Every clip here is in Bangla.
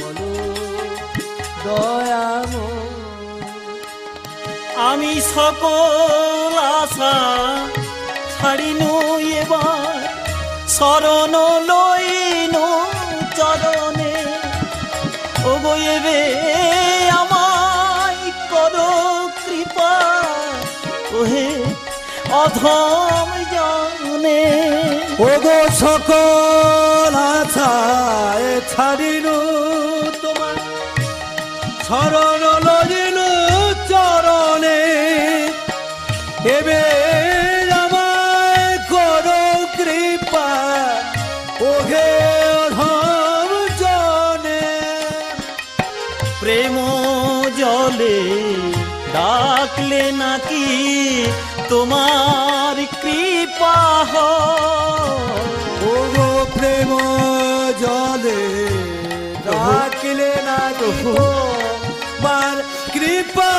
বলো দয়াময়। আমি সকল আশা ছাড়িনু এবার শরণ লইনু চরণে। ওগো এবে আমায় করো কৃপা ওহে অধম জনে। ওগো সকল আশায় ছাড়িনু তোমার শরণ লইনু চরণে। এবে আমায় করো কৃপা ওহে অধম জনে। প্রেম জলে ডাকলে নাকি তোমার কৃপা হয়। ওগো প্রেম জলে ডাকলে নাকি তোমার কৃপা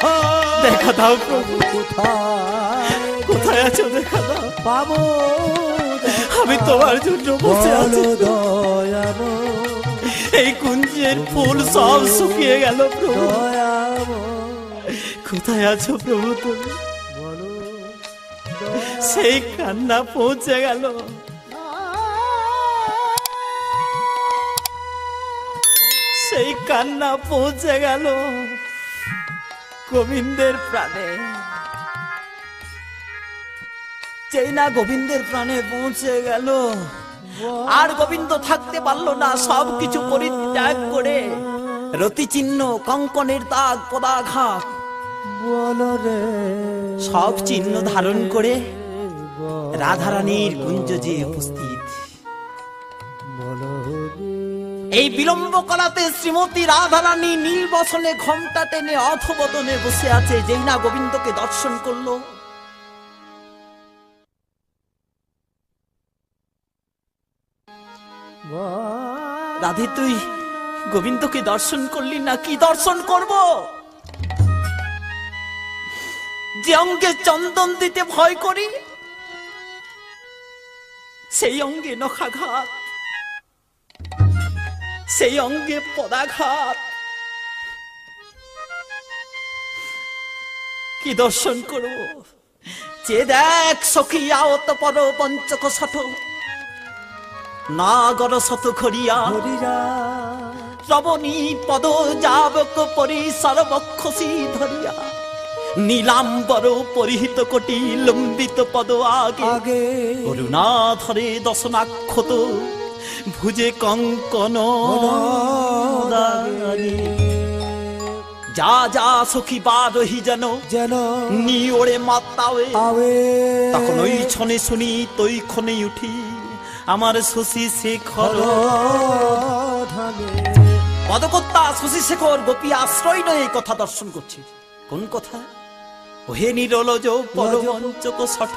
হয়। দেখা দাও প্রভু, কোথায় কোথায় আছো দেখা দাও। পাবো আমি তোমার জন্য বসে আছি। দয়াময় এই কুঞ্জের ফুল সব শুকিয়ে গেল প্রভু। দয়াময় কোথায় আছো প্রভু তুমি? বলো সেই কান্না পৌঁছে গেল, সেই কান্না পৌঁছে গেল গোবিন্দের প্রাণে। যেই না গোবিন্দের প্রাণে পৌঁছে গেল, আর গোবিন্দ থাকতে পারলো না। সবকিছু পরিত্যাগ করে রতি চিহ্ন, কঙ্কনের দাগ, পদাঘাত বলো রে সব চিহ্ন ধারণ করে রাধারানীর কুঞ্জ যে উপস্থিত। বলো এই বিলম্ব করাতে শ্রীমতী রাধারানী নীলবসনে ঘোমটা টেনে অথবদনে বসে আছে। যেই না গোবিন্দকে দর্শন করলো, রাধে তুই গোবিন্দকে দর্শন করলি না? কি দর্শন করব? যে অঙ্গে চন্দন দিতে ভয় করি, সেই অঙ্গে নখাঘাত, সেই অঙ্গে পদাঘাত। কি দর্শন করব? যে দেখ সখিয়া অতপর পঞ্চক শত নাগর শত খরিয়া শ্রবণী পদ যাবক পরি সর্বক্ষসী ধরিয়া নীলাম্বর পরিহিত কোটি লম্বিত পদ আগে করুণা ধরে দশনাক্ষত ভুজে কঙ্কন যা যা সখী বারহি যেন যেন নি ওড়ে মাতাওয়ে আবে। তখন ওই ছনে শুনি তৈ ক্ষণে উঠি আমার শশী শেখর পদকর্তা শশী শেখর গোপী আশ্রয় নয় এই কথা দর্শন করছি। কোন কথা? ওহে নিরলজ পরমঞ্চক শঠ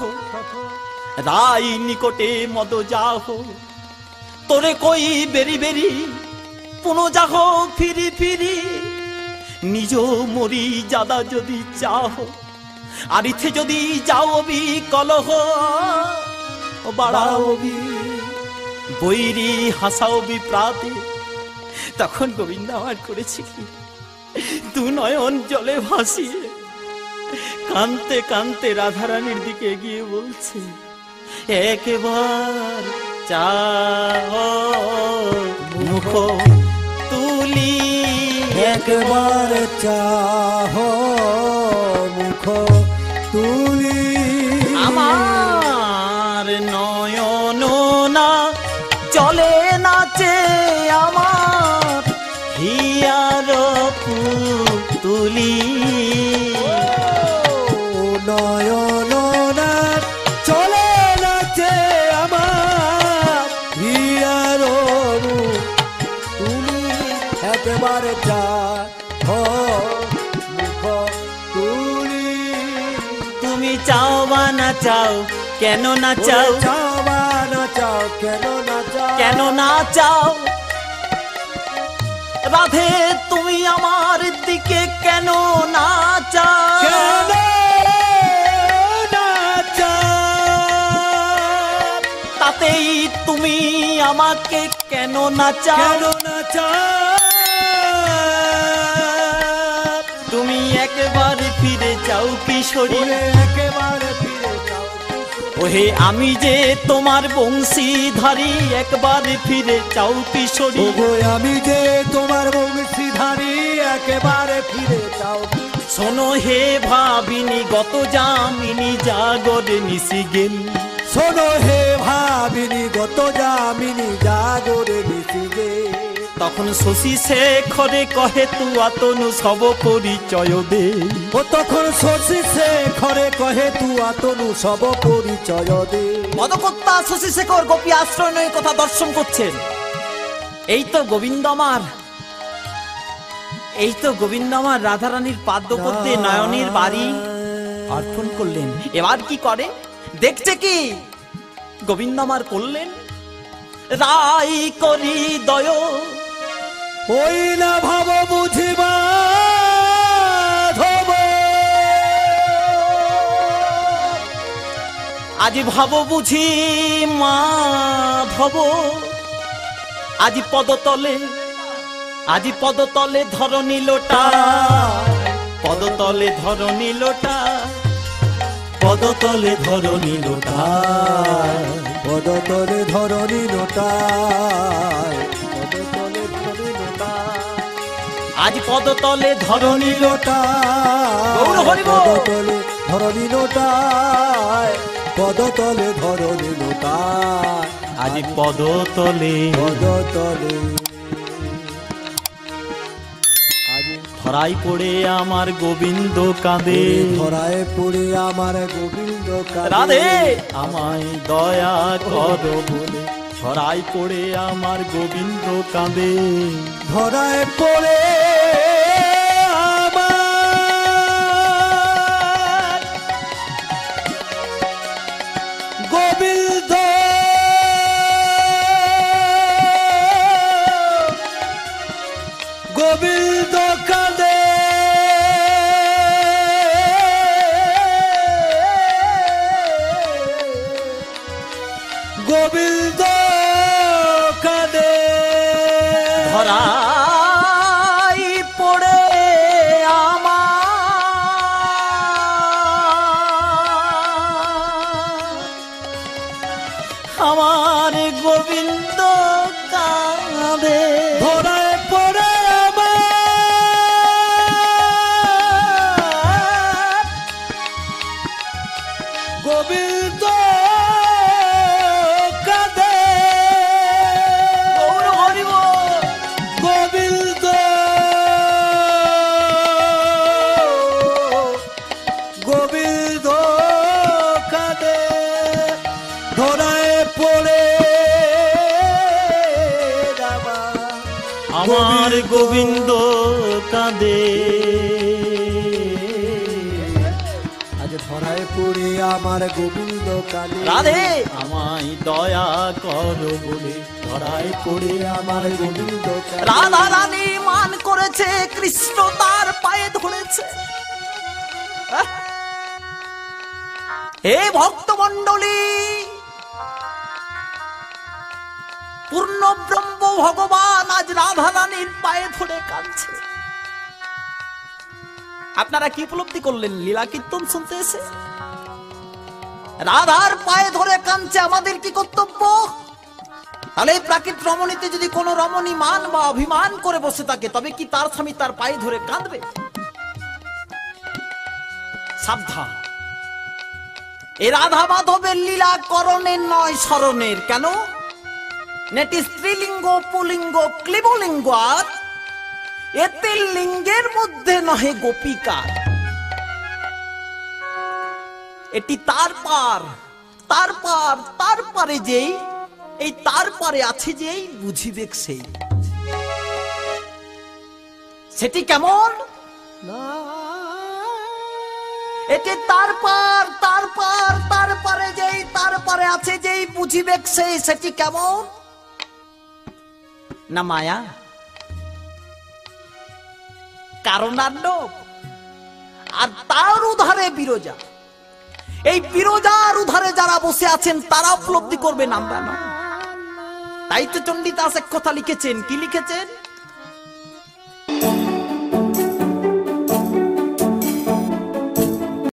রাই নিকটে মদ যাহ তোরে কই বেরি বেরি পুনঃ যাহ ফিরি ফিরি নিজ মরি জাদা যদি চাহ আরিথে যদি যাও বি কলহ বাড়াও বি বৈরি হাসাও বি প্রাতে। তখন গোবিন্দ আমার করেছে কি, দু নয়ন জলে ভাসিয়ে কানতে কানতে রাধারানীর দিকে এগিয়ে বলছে, একবার চাও মুখ তুলি, একবার চাহ মুখ তুলি আমার নয়ন না চলে নাচে আমার হিয়ার পুতুলি। নয়ন না চলে নাচে আমার হিয়ার তুলি। একবার চাহ মুখ তুলি। তুমি চাও বা না চাও, কেন না চাও, চাও বা না চাও, কেন না চাও, কেন না চাও রাধে তুমি আমার দিকে কেন না চাও, কেন না চাও, তাতেই তুমি আমাকে কেন না চাও, কেন না চাও, কিশোরী ওরে একেবারে ফিরে যাও ওহে আমি যে তোমার বংশীধারী একবার ফিরে চাও কিশোরী ওগো আমি যে তোমার বংশীধারী একেবারে ফিরে যাও শোনো হে ভাবিনি গত যামিনী জাগরে নিশি গেল শোনো হে ভাবিনি গত যামিনী জাগরে নিশিগে তখন শশী শেখরে কহে তু আতনু সব পরিচয় দে ও তখন শশী শেখরে কহে তু আতনু সব পরিচয় দে মদকর্তা শশী শেখর গোপী আশ্রয় নয় কথা দর্শন করছেন এই তো গোবিন্দ আমার রাধারানীর পাদ্যপদ্যে নয়নের বাড়ি অর্পণ করলেন এবার কি করে দেখছে কি গোবিন্দ আমার করলেন রাই করি দয় ওই না ভাব বুঝিবা আজি ভাব বুঝি মাধব আজি পদতলে ধরণী লোটা পদতলে ধরণী লোটা পদতলে ধরণী লোটা পদতলে ধরণী লোটায় পদতলে ধরণী লোটায় আজ পদতলে ধরণী গৌর হরি বল। পদতলে ধরণী লোটায় পদতলে ধরণী লোটায় আজ পদতলে পদতলে ধরাই পড়ে আমার গোবিন্দ কাঁদে ধরায় পড়ে আমার গোবিন্দ রাধে আমায় দয়া করো বলে ধরাই পড়ে আমার গোবিন্দ কাঁদে ধরায় পড়ে আমার গোবিন্দ গোবিন্দ কাঁদে গোবিন্দ কাঁদে ধরাই পড়ে আমার গোবিন্দ কাঁদে ধরায় পড়ে আমার গোবিন্দ কাঁদে গৌর হরি বল। গোবিন্দ গোবিন্দ কাঁদে ধরায় পড়ে আমার গোবিন্দ কাঁদে আজ ধরায় পড়ে আমার গোবিন্দ কাঁদে রাধে আমায় দয়া করো বলে ধরাই পড়ে আমার গোবিন্দ কাঁদে রাধা রানী মান করেছে কৃষ্ণ তার পায়ে ধরেছে হে ভক্তমণ্ডলী পূর্ণ ব্রহ্ম ভগবান আজ রাধা রানীর পায়ে ধরে কাঁদছে আপনারা কি উপলব্ধি করলেন লীলা কীর্তন শুনতে এসে রাধার পায়ে ধরে কাঁদছে আমাদের কি কর্তব্য তাহলে এই প্রাকৃত রমণীতে যদি কোন রমণী মান বা অভিমান করে বসে থাকে তবে কি তার স্বামী তার পায়ে ধরে কাঁদবে সাবধান এ রাধা মাধবের লীলা করণের নয় স্মরণের কেন নেটি স্ত্রীলিঙ্গ পুলিঙ্গ ক্লিবলিঙ্গ আর এতে লিঙ্গের মধ্যে নহে গোপিকার এটি তার পারে যেই এই তার পারে আছে যেই বুঝিবে সেই সেটি কেমন এটি তার পারে যেই তার পারে আছে যেই বুঝিবে সেই সেটি কেমন না মায়া কারণান্ডব আর তার উধারে বিরজা এই বিরজার উধারে যারা বসে আছেন তারা উপলব্ধি করবেন আমরা না তাই তো চণ্ডীদাস এক কথা লিখেছেন কি লিখেছেন